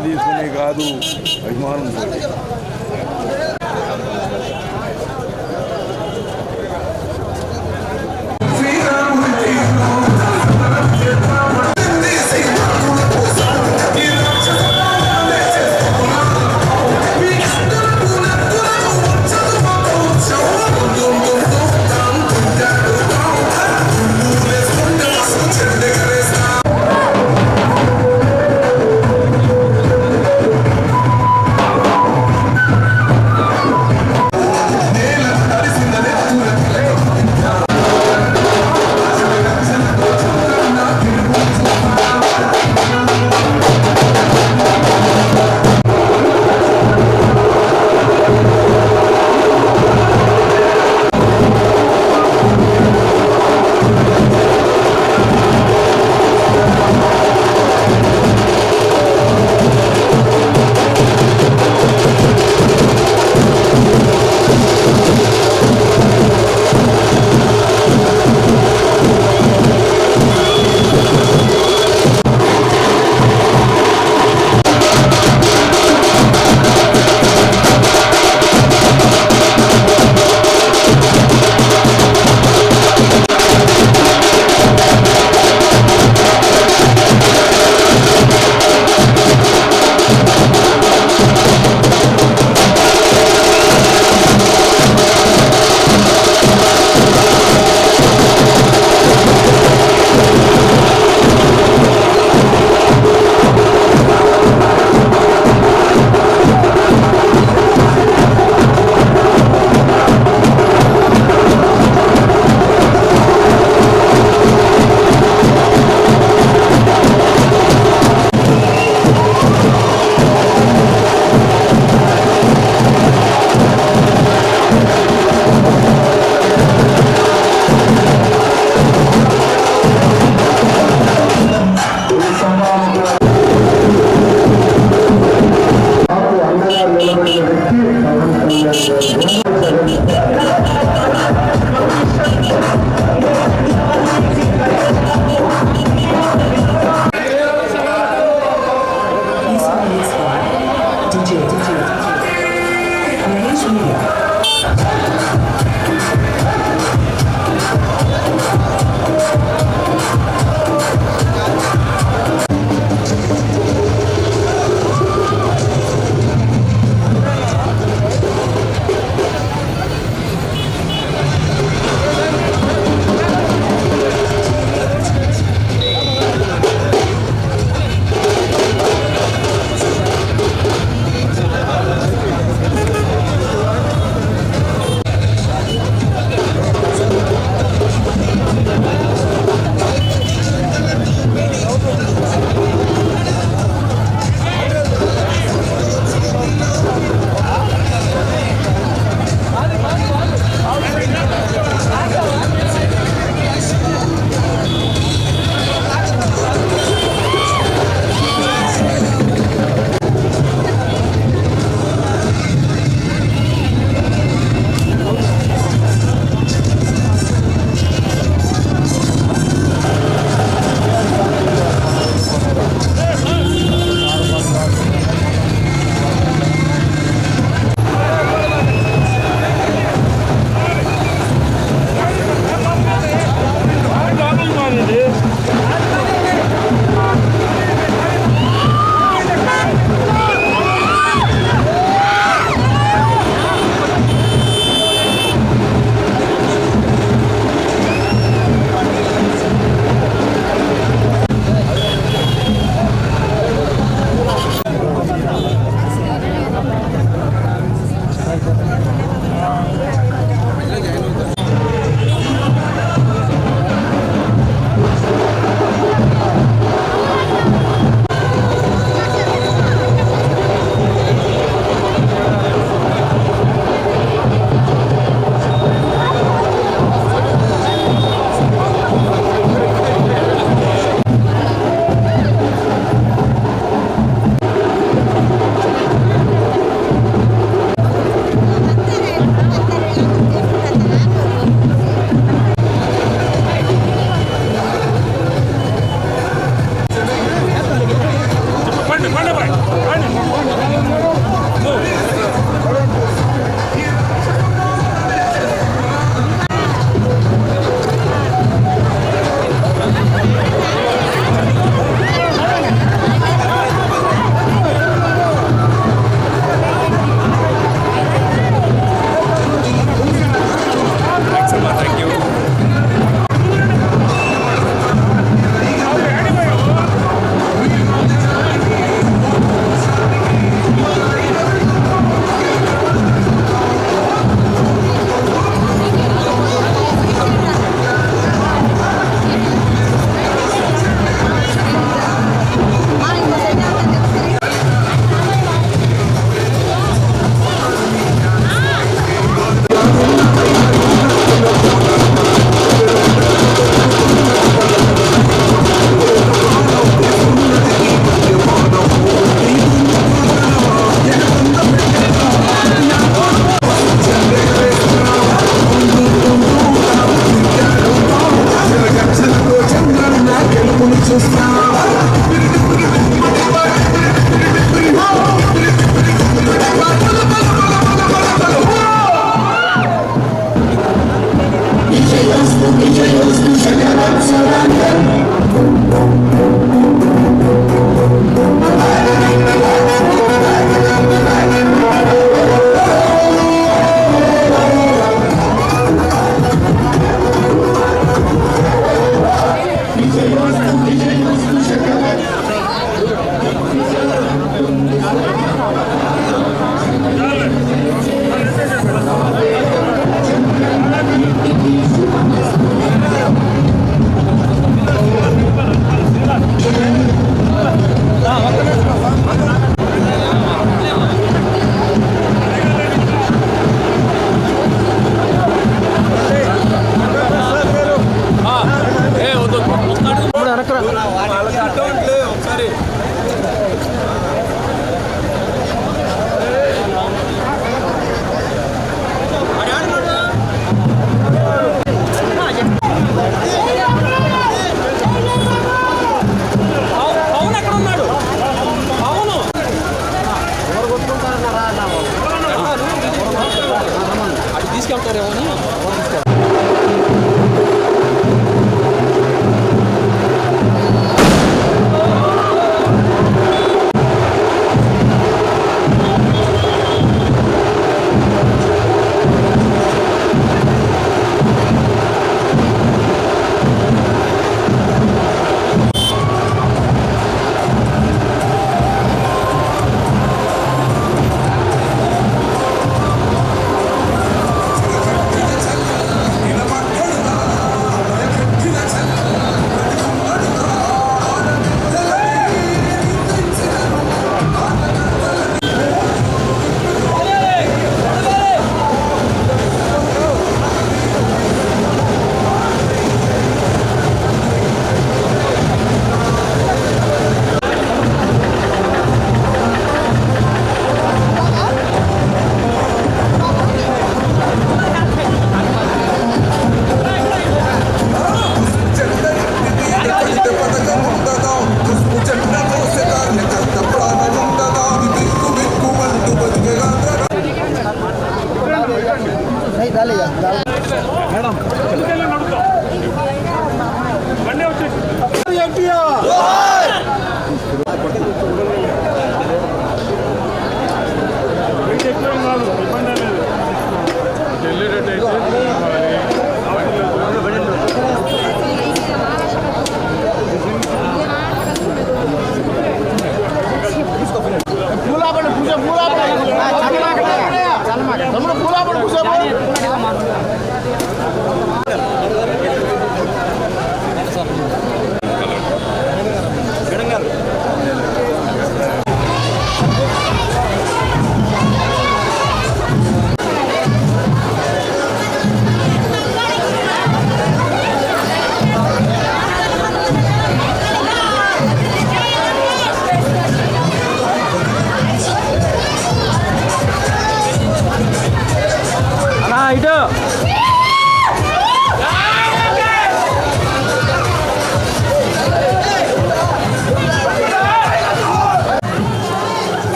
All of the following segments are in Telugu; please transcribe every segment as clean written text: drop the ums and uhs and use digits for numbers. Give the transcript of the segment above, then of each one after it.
డబ్బులు తీసుకునే కాదు, అభిమానంతో.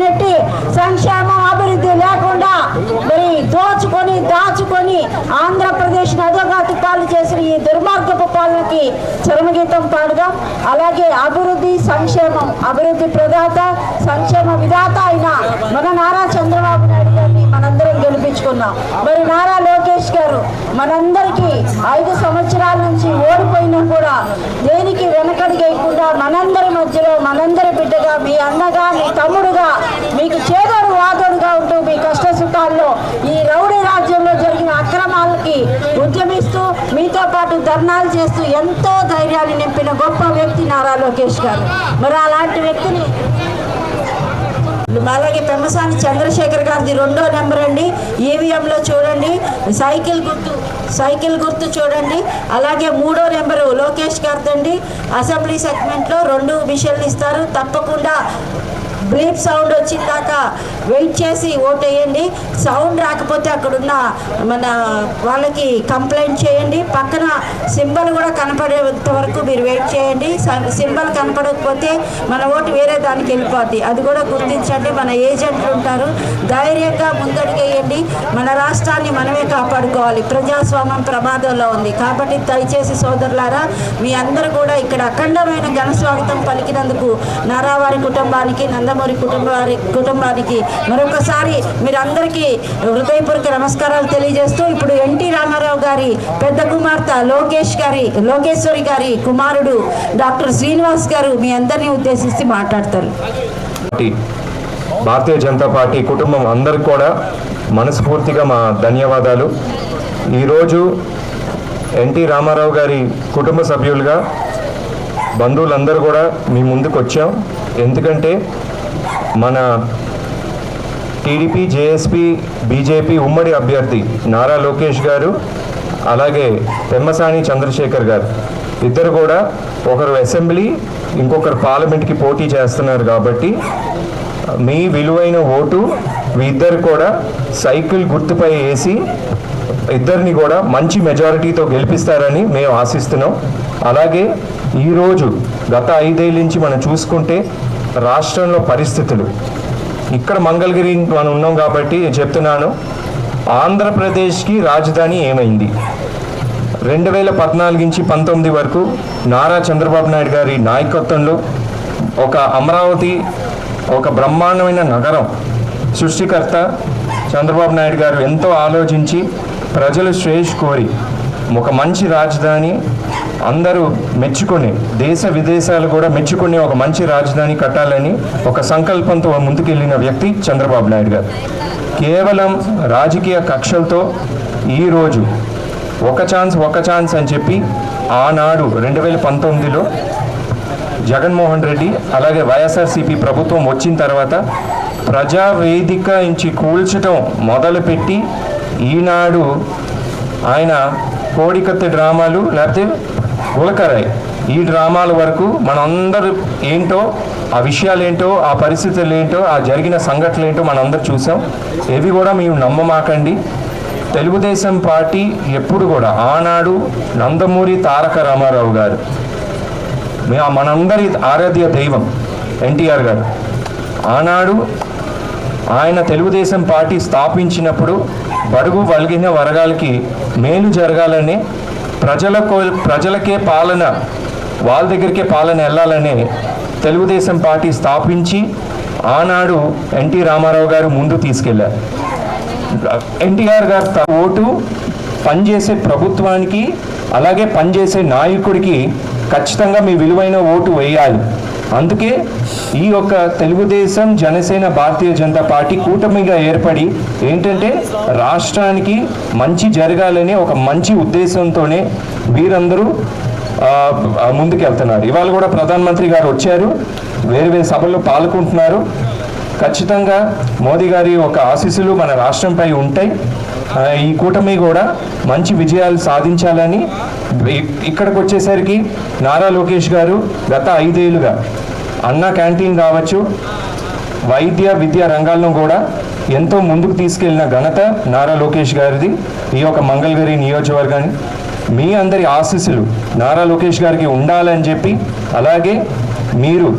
నెట్టి సంక్షేమం అభివృద్ధి లేకుండా మరి దాచుకొని ఆంధ్రప్రదేశ్ అధోగతి పాలు చేసిన ఈ దుర్మార్గపు పాలనకి చరమగీతం పాడదాం. అలాగే అభివృద్ధి ప్రదాత సంక్షేమ విధాత అయిన మన నారా చంద్రబాబు నాయుడు గారిని మనందరం గెలిపించుకున్నాం. మరి నారా లోకేష్ గారు మనందరికీ 5 సంవత్సరాల నుంచి ఓడిపోయినా కూడా దేనికి వెనకడిగేయకుండా మనందరి మధ్యలో మనందరి బిడ్డగా, మీ అన్నగా, మీ తమ్ముడుగా, మీకు చేదోడు వాదోడుగా ఉంటూ మీ కష్ట సుఖాల్లో ఈ రౌడీ రాజ్యంలో జరిగిన అక్రమాలకి ఉద్యమిస్తూ మీతో పాటు ధర్నాలు చేస్తూ ఎంతో ధైర్యాన్ని నింపిన గొప్ప వ్యక్తి నారా లోకేష్ గారు. మరి అలాంటి వ్యక్తిని అలాగే పెమ్మసాని చంద్రశేఖర్ గారిది 2వ నెంబర్ అండి. ఈవీఎంలో చూడండి, సైకిల్ గుర్తు చూడండి. అలాగే 3వ నెంబరు లోకేష్ గారిదండి. అసెంబ్లీ సెగ్మెంట్లో 2 మిషన్లు ఇస్తారు. తప్పకుండా బ్లీప్ సౌండ్ వచ్చిందాక వెయిట్ చేసి ఓట్ వేయండి. సౌండ్ రాకపోతే అక్కడున్న మన వాళ్ళకి కంప్లైంట్ చేయండి. పక్కన సింబల్ కూడా కనపడేంత వరకు మీరు వెయిట్ చేయండి. సింబల్ కనపడకపోతే మన ఓటు వేరే దానికి వెళ్ళిపోద్ది. అది కూడా గుర్తించండి. మన ఏజెంట్లు ఉంటారు. ధైర్యంగా ముందడుగేయండి. మన రాష్ట్రాన్ని మనమే కాపాడుకోవాలి. ప్రజాస్వామ్యం ప్రమాదంలో ఉంది కాబట్టి దయచేసి సోదరులారా, మీ అందరూ కూడా ఇక్కడ అఖండమైన ఘన స్వాగతం పలికినందుకు నారావారి కుటుంబానికి, నందమూరి కుటుంబానికి మరొకసారి మీరందరికీ హృదయపూర్వక నమస్కారాలు తెలియజేస్తూ ఇప్పుడు ఎన్టీ రామారావు గారి పెద్ద కుమార్తె లోకేశ్వరి గారి కుమారుడు డాక్టర్ శ్రీనివాస్ గారు మీ అందరినీ ఉద్దేశించి మాట్లాడతారు. భారతీయ జనతా పార్టీ కుటుంబం అందరికి కూడా మనస్ఫూర్తిగా మా ధన్యవాదాలు. ఈరోజు ఎన్టీ రామారావు గారి కుటుంబ సభ్యులుగా బంధువులందరూ కూడా మీ ముందుకు వచ్చాం. ఎందుకంటే మన టీడీపీ, జేఎస్పీ, బీజేపీ ఉమ్మడి అభ్యర్థి నారా లోకేష్ గారు, అలాగే పెమ్మసాని చంద్రశేఖర్ గారు ఇద్దరు కూడా ఒకరు అసెంబ్లీ, ఇంకొకరు పార్లమెంట్కి పోటీ చేస్తున్నారు. కాబట్టి మీ విలువైన ఓటు ఇద్దరు కూడా సైకిల్ గుర్తుపై వేసి ఇద్దరిని కూడా మంచి మెజారిటీతో గెలిపిస్తారని మేము ఆశిస్తున్నాం. అలాగే ఈరోజు గత 5 ఏళ్ళ నుంచి మనం చూసుకుంటే రాష్ట్రంలో పరిస్థితులు, ఇక్కడ మంగళగిరి మనం ఉన్నాం కాబట్టి చెప్తున్నాను, ఆంధ్రప్రదేశ్కి రాజధాని ఏమైంది? 2014 నుంచి 19 వరకు నారా చంద్రబాబు నాయుడు గారి నాయకత్వంలో ఒక అమరావతి, ఒక బ్రహ్మాండమైన నగరం సృష్టికర్త చంద్రబాబు నాయుడు గారు ఎంతో ఆలోచించి ప్రజలు శ్రేయస్ కోరి ఒక మంచి రాజధాని, అందరూ మెచ్చుకొని, దేశ విదేశాలు కూడా మెచ్చుకునే ఒక మంచి రాజధాని కట్టాలని ఒక సంకల్పంతో ముందుకెళ్ళిన వ్యక్తి చంద్రబాబు నాయుడు గారు. కేవలం రాజకీయ కక్షలతో ఈరోజు ఒక ఛాన్స్ అని చెప్పి ఆనాడు 2019లో జగన్మోహన్ రెడ్డి అలాగే వైఎస్ఆర్సీపీ ప్రభుత్వం వచ్చిన తర్వాత ప్రజావేదిక నుంచి కూల్చడం మొదలుపెట్టి ఈనాడు ఆయన కోడికత్తి డ్రామాలు లేకపోతే గులకరాయి ఈ డ్రామాల వరకు మనందరూ ఏంటో, ఆ విషయాలు ఏంటో, ఆ పరిస్థితులు ఏంటో, ఆ జరిగిన సంఘటనలు ఏంటో మనందరూ చూసాం. ఏవి కూడా మేము నమ్మమాకండి. తెలుగుదేశం పార్టీ ఎప్పుడు కూడా ఆనాడు నందమూరి తారక రామారావు గారు మనందరి ఆరాధ్య దైవం ఎన్టీఆర్ గారు ఆనాడు ఆయన తెలుగుదేశం పార్టీ స్థాపించినప్పుడు బడుగు బలిగిన వర్గాలకి మేలు జరగాలని, ప్రజలకే పాలన, వాళ్ళ దగ్గరికే పాలన వెళ్ళాలని తెలుగుదేశం పార్టీ స్థాపించి ఆనాడు ఎన్టీ రామారావు గారు ముందు తీసుకెళ్లారు. ఎన్టీఆర్ గారు ఓటు పనిచేసే ప్రభుత్వానికి అలాగే పనిచేసే నాయకుడికి ఖచ్చితంగా మీ విలువైన ఓటు వేయాలి. అందుకే ఈ యొక్క తెలుగుదేశం, జనసేన, భారతీయ జనతా పార్టీ కూటమిగా ఏర్పడి ఏంటంటే రాష్ట్రానికి మంచి జరగాలనే ఒక మంచి ఉద్దేశంతోనే వీరందరూ ముందుకెళ్తున్నారు. ఇవాళ కూడా ప్రధానమంత్రి గారు వచ్చారు, వేరే సభల్లో పాల్గొంటున్నారు. ఖచ్చితంగా మోదీ గారి ఒక ఆశీస్సులు మన రాష్ట్రంపై ఉంటాయి. ఈ కూటమి కూడా మంచి విజయాలు సాధించాలని, ఇక్కడికి వచ్చేసరికి నారా లోకేష్ గారు గత 5 ఏళ్ళుగా అన్నా క్యాంటీన్ కావచ్చు, వైద్య విద్యా రంగాల్లో కూడా ఎంతో ముందుకు తీసుకెళ్లిన ఘనత నారా లోకేష్ గారిది. ఈ యొక్క మంగళగిరి నియోజకవర్గాన్ని మీ అందరి ఆశీస్సులు నారా లోకేష్ గారికి ఉండాలని చెప్పి, అలాగే మీరు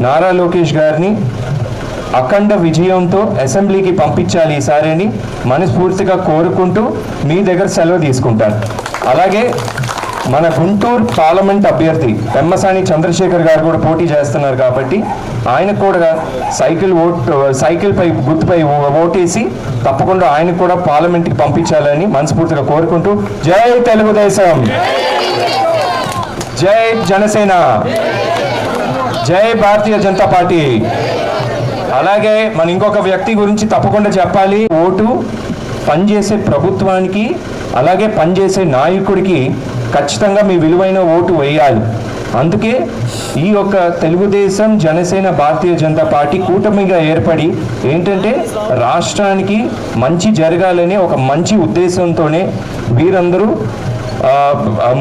నారా లోకేష్ గారిని అఖండ విజయంతో అసెంబ్లీకి పంపించాలి ఈసారి అని మనస్ఫూర్తిగా కోరుకుంటూ మీ దగ్గర సెలవు తీసుకుంటాను. అలాగే మన గుంటూరు పార్లమెంట్ అభ్యర్థి పెమ్మసాని చంద్రశేఖర్ గారు కూడా పోటీ చేస్తున్నారు కాబట్టి ఆయనకు కూడా సైకిల్పై గుర్తుపై ఓటేసి తప్పకుండా ఆయనకు కూడా పార్లమెంట్కి పంపించాలని మనస్ఫూర్తిగా కోరుకుంటూ జై తెలుగుదేశం, జై జనసేన, జై భారతీయ జనతా పార్టీ. అలాగే మన ఇంకొక వ్యక్తి గురించి తప్పకుండా చెప్పాలి. ఓటు పనిచేసే ప్రభుత్వానికి అలాగే పనిచేసే నాయకుడికి ఖచ్చితంగా మీ విలువైన ఓటు వేయాలి. అందుకే ఈ యొక్క తెలుగుదేశం, జనసేన, భారతీయ జనతా పార్టీ కూటమిగా ఏర్పడి ఏంటంటే రాష్ట్రానికి మంచి జరగాలని ఒక మంచి ఉద్దేశంతోనే వీరందరూ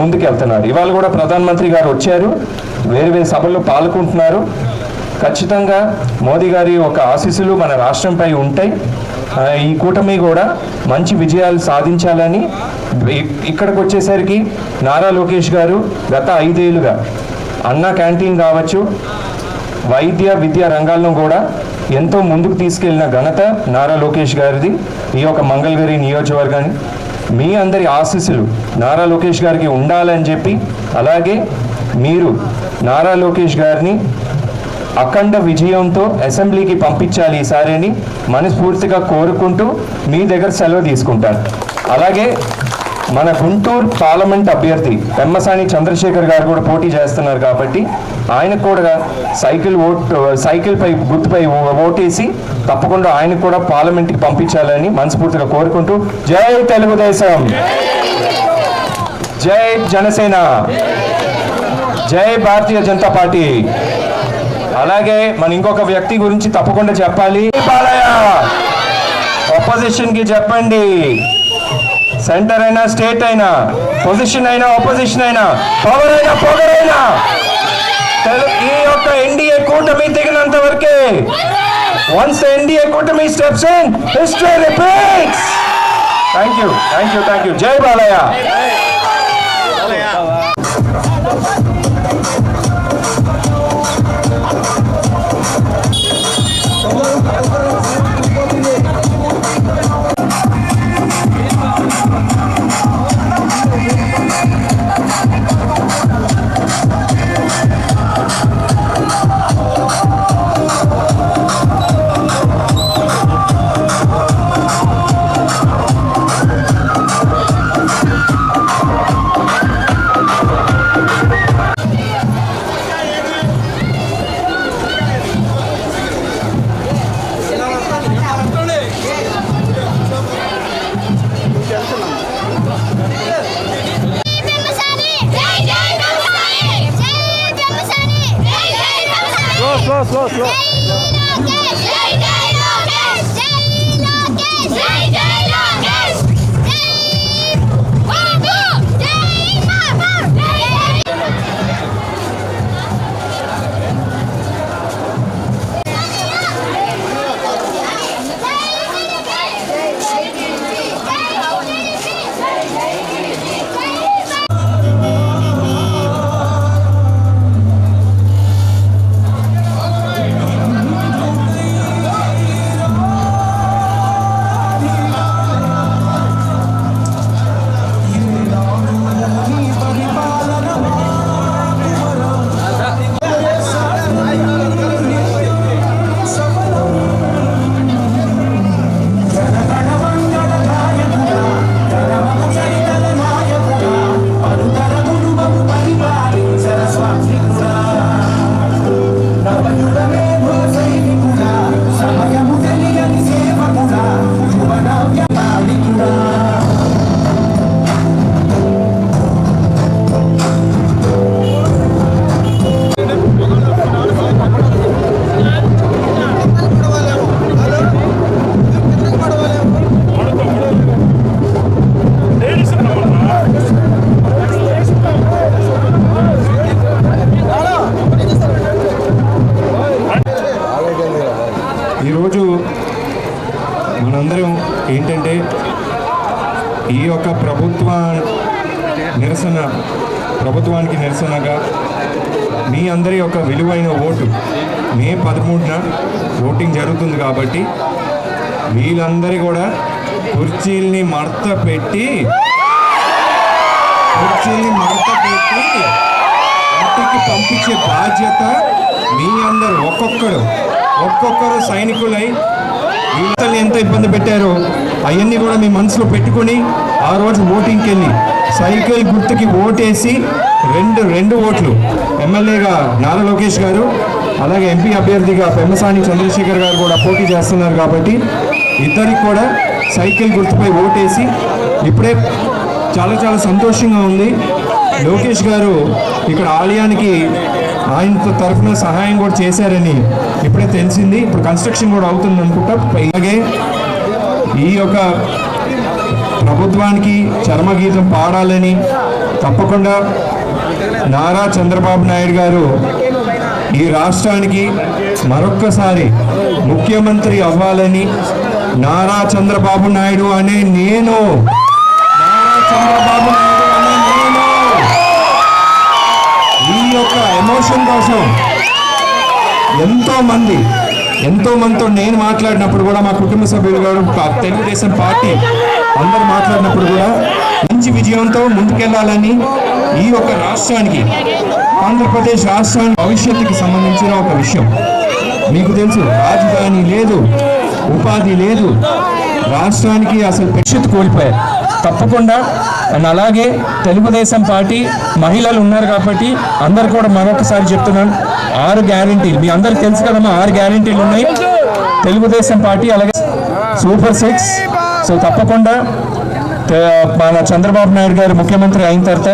ముందుకెళ్తున్నారు. ఇవాళ కూడా ప్రధానమంత్రి గారు వచ్చారు, వేరు వేరు సభల్లో పాల్గొంటున్నారు. ఖచ్చితంగా మోదీ గారి ఒక ఆశీస్సులు మన రాష్ట్రంపై ఉంటాయి. ఈ కూటమి కూడా మంచి విజయాలు సాధించాలని ఇక్కడికి వచ్చేసరికి నారా లోకేష్ గారు గత 5 ఏళ్ళుగా అన్నా క్యాంటీన్ కావచ్చు, వైద్య విద్యా రంగాల్లో కూడా ఎంతో ముందుకు తీసుకెళ్లిన ఘనత నారా లోకేష్ గారిది. ఈ యొక్క మంగళగిరి నియోజకవర్గాన్ని మీ అందరి ఆశీస్సులు నారా లోకేష్ గారికి ఉండాలని చెప్పి, అలాగే మీరు నారా లోకేష్ గారిని అఖండ విజయంతో అసెంబ్లీకి పంపించాలి ఈసారి అని మనస్ఫూర్తిగా కోరుకుంటూ మీ దగ్గర సెలవు తీసుకుంటాను. అలాగే మన గుంటూరు పార్లమెంట్ అభ్యర్థి పెమ్మసాని చంద్రశేఖర్ గారు కూడా పోటీ చేస్తున్నారు కాబట్టి ఆయనకు కూడా సైకిల్పై గుర్తుపై ఓటేసి తప్పకుండా ఆయనకు కూడా పార్లమెంట్కి పంపించాలని మనస్ఫూర్తిగా కోరుకుంటూ జై తెలుగుదేశం, జై జనసేన, జై భారతీయ జనతా పార్టీ. అలాగే మన ఇంకొక వ్యక్తి గురించి తప్పకుండా చెప్పాలి. ఆపోజిషన్ కి చెప్పండి, సెంటర్ అయినా స్టేట్ అయినా పొజిషన్ అయినా ఆపోజిషన్ అయినా పవర్ అయినా పొగరైనా ఈ యొక్క ఎన్డీఏ కూటమి దిగినంత వరకే. వన్స్ ద ఎన్డీఏ కూటమి steps in, history repeats. Thank you, thank you, thank you. జై బాలయ్య. Slow. ఈరోజు మనందరం ఏంటంటే ఈ యొక్క ప్రభుత్వానికి నిరసనగా మీ అందరి యొక్క విలువైన ఓటు మే 13న ఓటింగ్ జరుగుతుంది కాబట్టి వీళ్ళందరి కూడా కుర్చీల్ని మడత పెట్టి ఇంటికి పంపించే బాధ్యత మీ అందరూ ఒక్కొక్కరు సైనికులై వీళ్ళని ఎంత ఇబ్బంది పెట్టారో అవన్నీ కూడా మీ మనసులో పెట్టుకుని ఆ రోజు ఓటింగ్కి వెళ్ళి సైకిల్ గుర్తుకి ఓటేసి రెండు ఓట్లు ఎమ్మెల్యేగా నారా లోకేష్ గారు అలాగే ఎంపీ అభ్యర్థిగా పెమ్మసాని చంద్రశేఖర్ గారు కూడా పోటీ చేస్తున్నారు కాబట్టి ఇద్దరికి కూడా సైకిల్ గుర్తుపై ఓటేసి ఇప్పుడే చాలా సంతోషంగా ఉంది. లోకేష్ గారు ఇక్కడ ఆలయానికి ఆయన తరఫున సహాయం కూడా చేశారని ఇప్పుడే తెలిసింది. ఇప్పుడు కన్స్ట్రక్షన్ కూడా అవుతుంది అనుకుంటా. అలాగే ఈ యొక్క ప్రభుత్వానికి చరమగీతం పాడాలని తప్పకుండా నారా చంద్రబాబు నాయుడు గారు ఈ రాష్ట్రానికి మరొక్కసారి ముఖ్యమంత్రి అవ్వాలని నారా చంద్రబాబు నాయుడు అనే నేను ఈ యొక్క ఎమోషన్ కోసం ఎంతో మందితో నేను మాట్లాడినప్పుడు కూడా మా కుటుంబ సభ్యులు గారు తెలుగుదేశం పార్టీ అందరూ మాట్లాడినప్పుడు కూడా మంచి విజయంతో ముందుకెళ్లాలని ఈ యొక్క రాష్ట్రానికి ఆంధ్రప్రదేశ్ రాష్ట్రానికి భవిష్యత్తుకి సంబంధించిన ఒక విషయం మీకు తెలుసు. రాజధాని లేదు, ఉపాధి లేదు, రాష్ట్రానికి అసలు భవిష్యత్తు కోల్పోయారు. తప్పకుండా అండ్ అలాగే తెలుగుదేశం పార్టీ మహిళలు ఉన్నారు కాబట్టి అందరు కూడా మరొకసారి చెప్తున్నాను, 6 గ్యారెంటీలు మీ అందరికి తెలుసు కదమ్మా. 6 గ్యారెంటీలు ఉన్నాయి తెలుగుదేశం పార్టీ, అలాగే సూపర్ 6. సో తప్పకుండా మన చంద్రబాబు నాయుడు గారు ముఖ్యమంత్రి అయిన తర్వాత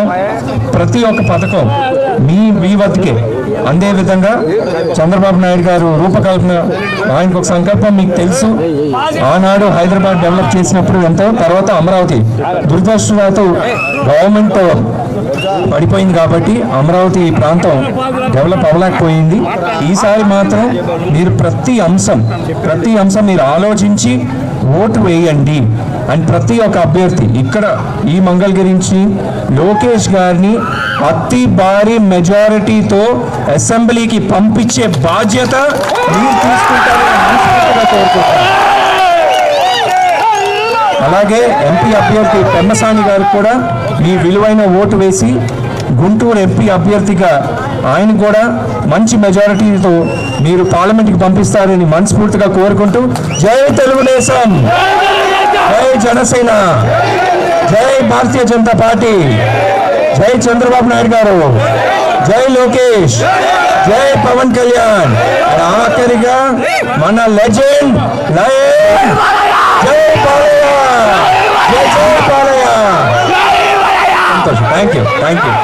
ప్రతి ఒక్క పథకం మీ వద్దకే అందే విధంగా చంద్రబాబు నాయుడు గారు రూపకల్పన, ఆయనకు ఒక సంకల్పం మీకు తెలుసు. ఆనాడు హైదరాబాద్ డెవలప్ చేసినప్పుడు ఎంతో, తర్వాత అమరావతి దురదృష్టవశాత్తు గవర్నమెంట్ పడిపోయింది కాబట్టి అమరావతి ప్రాంతం డెవలప్ అవ్వలేకపోయింది. ఈసారి మాత్రం మీరు ప్రతి అంశం మీరు ఆలోచించి ఓటు వేయండి. అండ్ ప్రతి ఒక్క అభ్యర్థి ఇక్కడ ఈ మంగళగిరి నుంచి లోకేష్ గారిని అతి భారీ మెజారిటీతో అసెంబ్లీకి పంపించే బాధ్యత మీరు తీసుకుంటారని మనస్ఫూర్తిగా కోరుకుంటున్నాను. అలాగే ఎంపీ అభ్యర్థి పెమ్మసాని గారు కూడా మీ విలువైన ఓటు వేసి గుంటూరు ఎంపీ అభ్యర్థిగా ఆయన కూడా మంచి మెజారిటీతో మీరు పార్లమెంట్కి పంపిస్తారని మనస్ఫూర్తిగా కోరుకుంటూ జై తెలుగుదేశం, జై జనసేన, జై భారతీయ జనతా పార్టీ, జై చంద్రబాబు నాయుడు గారు, జై లోకేష్, జై పవన్ కళ్యాణ్, ఆఖరిగా మన లెజెండ్ జై పాలయ్య, జై పాలయ్య. సంతోషం. Thank you.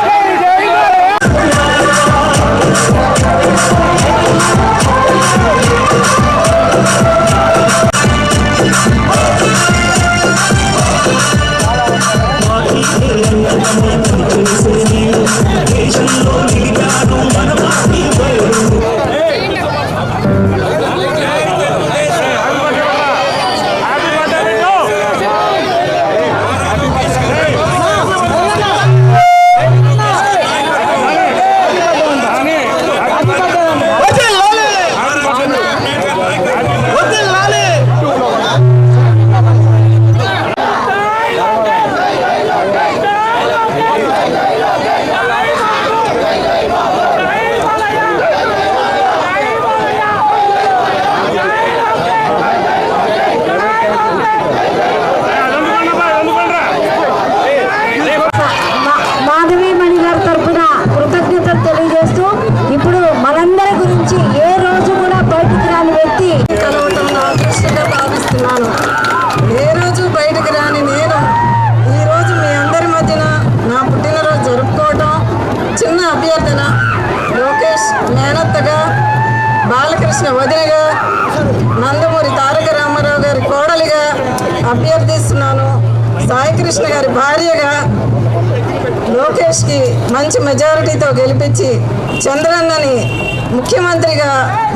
బాలకృష్ణ వదినగా, నందమూరి తారక రామారావు గారి కోడలిగా అభ్యర్థిస్తున్నాను. సాయికృష్ణ గారి భార్యగా లోకేష్కి మంచి మెజారిటీతో గెలిపించి చంద్రన్నని ముఖ్యమంత్రిగా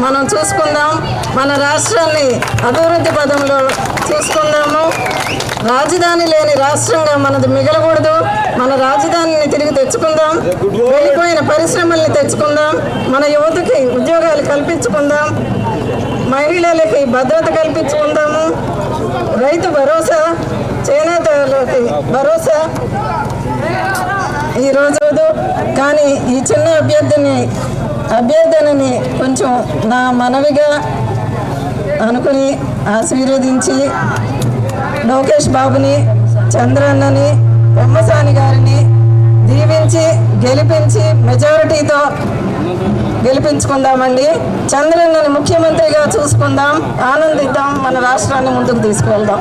మనం చూసుకుందాం. మన రాష్ట్రాన్ని అభివృద్ధి పదంలో చూసుకుందాము. రాజధాని లేని రాష్ట్రంగా మనది మిగలకూడదు. మన రాజధానిని తిరిగి తెచ్చుకుందాం, వెళ్ళిపోయిన పరిశ్రమల్ని తెచ్చుకుందాం, మన యువతకి ఉద్యోగాలు కల్పించుకుందాం, మహిళలకి భద్రత కల్పించుకుందాము, రైతు భరోసా, చేనేతలకి భరోసా ఈరోజు. కానీ ఈ చిన్న అభ్యర్థనని కొంచెం నా మనవిగా అనుకుని ఆశీర్వదించి లోకేష్ బాబుని, చంద్రన్నని, బొమ్మసాని గారిని దీవించి గెలిపించి మెజారిటీతో గెలిపించుకుందామండి. చంద్రన్నని ముఖ్యమంత్రిగా చూసుకుందాం, ఆనందిద్దాం, మన రాష్ట్రాన్ని ముందుకు తీసుకువెళ్దాం.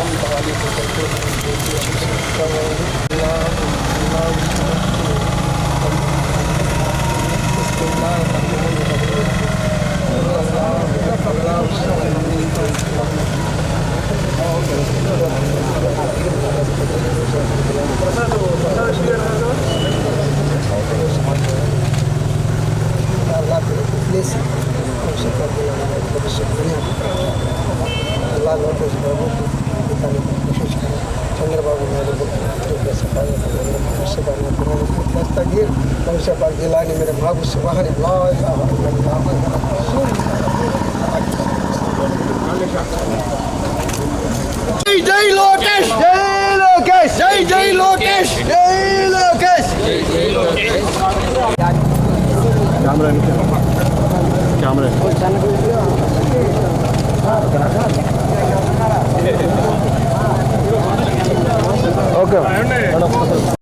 Gracias. चंद्रबाबू नायडू भविष्य पाक जिलानी मेरे भागु से बाहर जय लोकेश जय लोकेश जय जय लोकेश जय लोकेश कैमरा ओके